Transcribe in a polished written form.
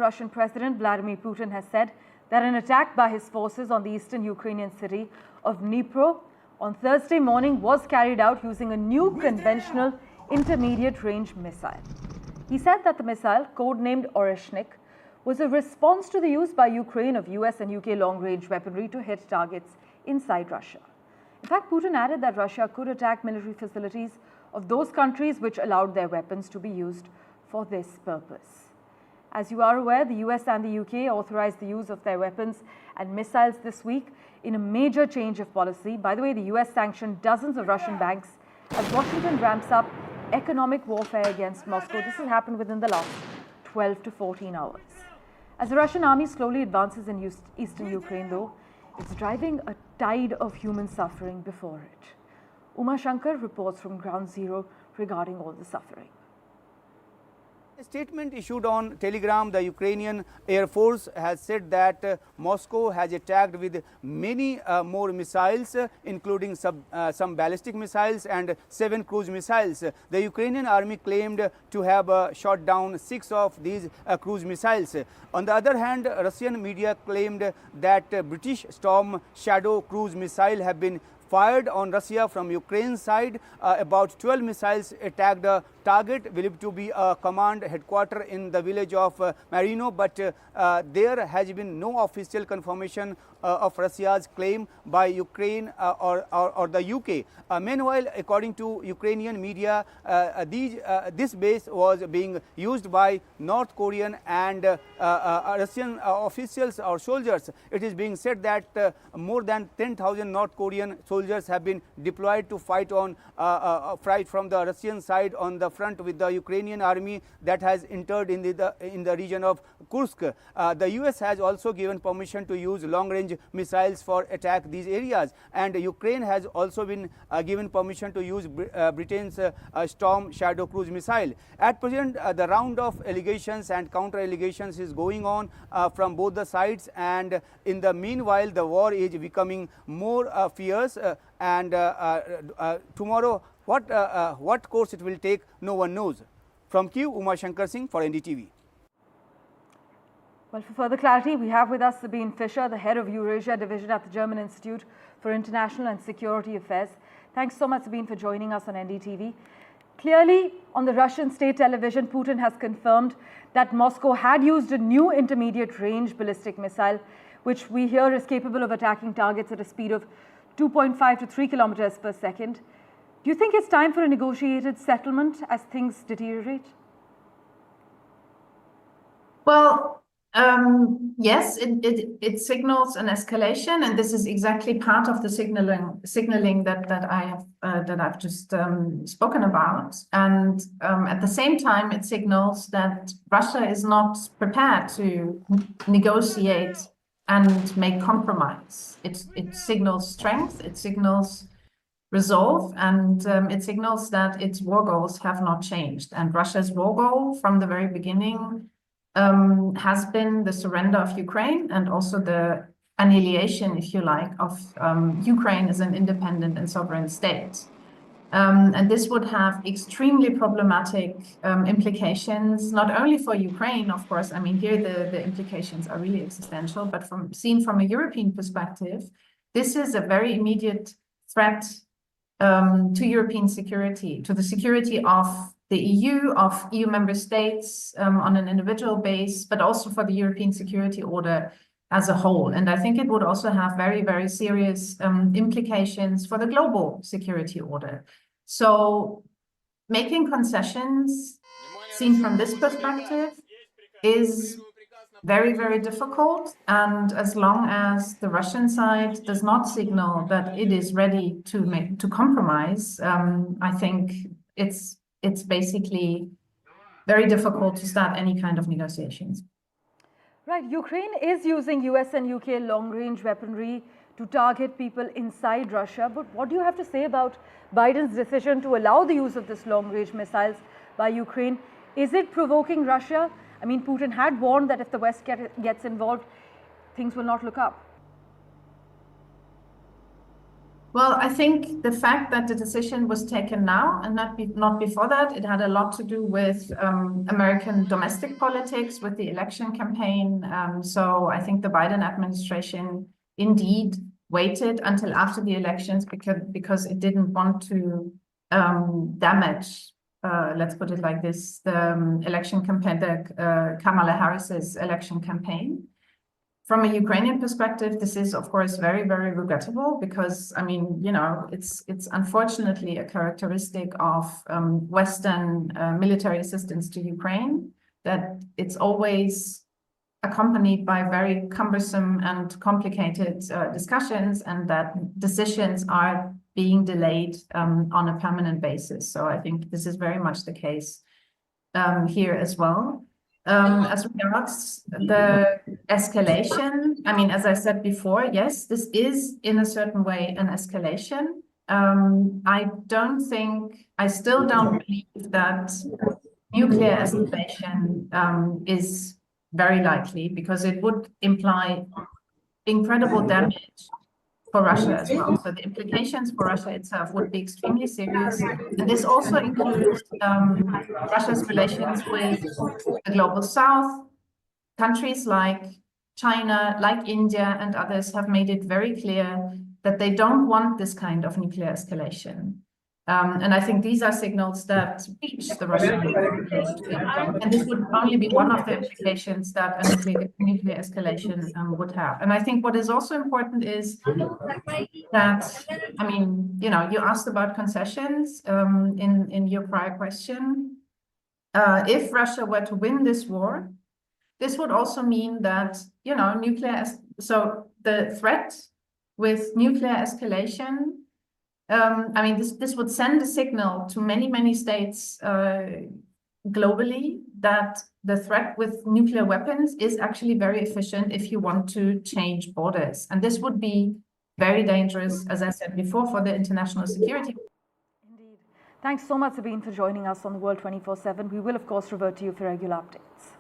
Russian President Vladimir Putin has said that an attack by his forces on the eastern Ukrainian city of Dnipro on Thursday morning was carried out using a new conventional intermediate-range missile. He said that the missile, codenamed Oreshnik, was a response to the use by Ukraine of US and UK long-range weaponry to hit targets inside Russia. In fact, Putin added that Russia could attack military facilities of those countries which allowed their weapons to be used for this purpose. As you are aware, the US and the UK authorized the use of their weapons and missiles this week in a major change of policy. By the way, the US sanctioned dozens of Russian banks as Washington ramps up economic warfare against Moscow. This has happened within the last 12 to 14 hours. As the Russian army slowly advances in eastern Ukraine, though, it's driving a tide of human suffering before it. Uma Shankar reports from Ground Zero regarding all the suffering. A statement issued on Telegram, the Ukrainian Air Force has said that Moscow has attacked with many more missiles, including some ballistic missiles and 7 cruise missiles. The Ukrainian army claimed to have shot down 6 of these cruise missiles. On the other hand, Russian media claimed that British Storm Shadow cruise missile have been fired on Russia from Ukraine's side. About 12 missiles attacked a target believed to be a command headquarters in the village of Marino, but there has been no official confirmation of Russia's claim by Ukraine or the UK. Meanwhile, according to Ukrainian media, this base was being used by North Korean and Russian officials or soldiers. It is being said that more than 10,000 North Korean soldiers have been deployed to fight from the Russian side on the front with the Ukrainian army that has entered in the region of Kursk. The US has also given permission to use long-range missiles for attack these areas, and Ukraine has also been given permission to use Britain's Storm Shadow cruise missile. At present, the round of allegations and counter-allegations is going on from both the sides, and in the meanwhile, the war is becoming more fierce. And tomorrow, what course it will take, no one knows. From Kyiv, Uma Shankar Singh for NDTV. Well, for further clarity, we have with us Sabine Fischer, the head of Eurasia Division at the German Institute for International and Security Affairs. Thanks so much, Sabine, for joining us on NDTV. Clearly, on the Russian state television, Putin has confirmed that Moscow had used a new intermediate-range ballistic missile, which we hear is capable of attacking targets at a speed of 2.5 to 3 kilometers per second. Do you think it's time for a negotiated settlement as things deteriorate? Well, yes, it signals an escalation, and this is exactly part of the signaling that I've just spoken about. And at the same time, it signals that Russia is not prepared to negotiate and make compromise. It signals strength, it signals resolve, and it signals that its war goals have not changed. And Russia's war goal from the very beginning has been the surrender of Ukraine and also the annihilation, if you like, of Ukraine as an independent and sovereign state. And this would have extremely problematic implications, not only for Ukraine, of course. I mean, here the implications are really existential, but seen from a European perspective, this is a very immediate threat to European security, to the security of the EU, of EU member states on an individual base, but also for the European security order as a whole. And I think it would also have very, very serious implications for the global security order. So making concessions, seen from this perspective, is very, very difficult. And as long as the Russian side does not signal that it is ready to compromise, I think it's basically very difficult to start any kind of negotiations. Right. Ukraine is using US and UK long-range weaponry to target people inside Russia. But what do you have to say about Biden's decision to allow the use of this long-range missiles by Ukraine? Is it provoking Russia? I mean, Putin had warned that if the West gets involved, things will not look up. Well, I think the fact that the decision was taken now and not before that, it had a lot to do with American domestic politics, with the election campaign. So I think the Biden administration indeed waited until after the elections because it didn't want to damage, let's put it like this, the election campaign, Kamala Harris's election campaign. From a Ukrainian perspective, this is, of course, very, very regrettable because, I mean, you know, it's unfortunately a characteristic of Western military assistance to Ukraine that it's always accompanied by very cumbersome and complicated discussions, and that decisions are being delayed on a permanent basis. So I think this is very much the case here as well. As regards the escalation, I mean, as I said before, yes, this is in a certain way an escalation. I still don't believe that nuclear escalation is very likely, because it would imply incredible damage for Russia as well. So the implications for Russia itself would be extremely serious. And this also includes Russia's relations with the global south. Countries like China, like India and others have made it very clear that they don't want this kind of nuclear escalation. And I think these are signals that reach the Russian government. And this would only be one of the implications that a nuclear escalation would have. And I think what is also important is that, I mean, you know, you asked about concessions in your prior question. If Russia were to win this war, this would also mean that, you know, so the threat with nuclear escalation, I mean, this would send a signal to many states globally that the threat with nuclear weapons is actually very efficient if you want to change borders. And this would be very dangerous, as I said before, for the international security. Indeed. Thanks so much, Sabine, for joining us on the World 24/7. We will, of course, revert to you for regular updates.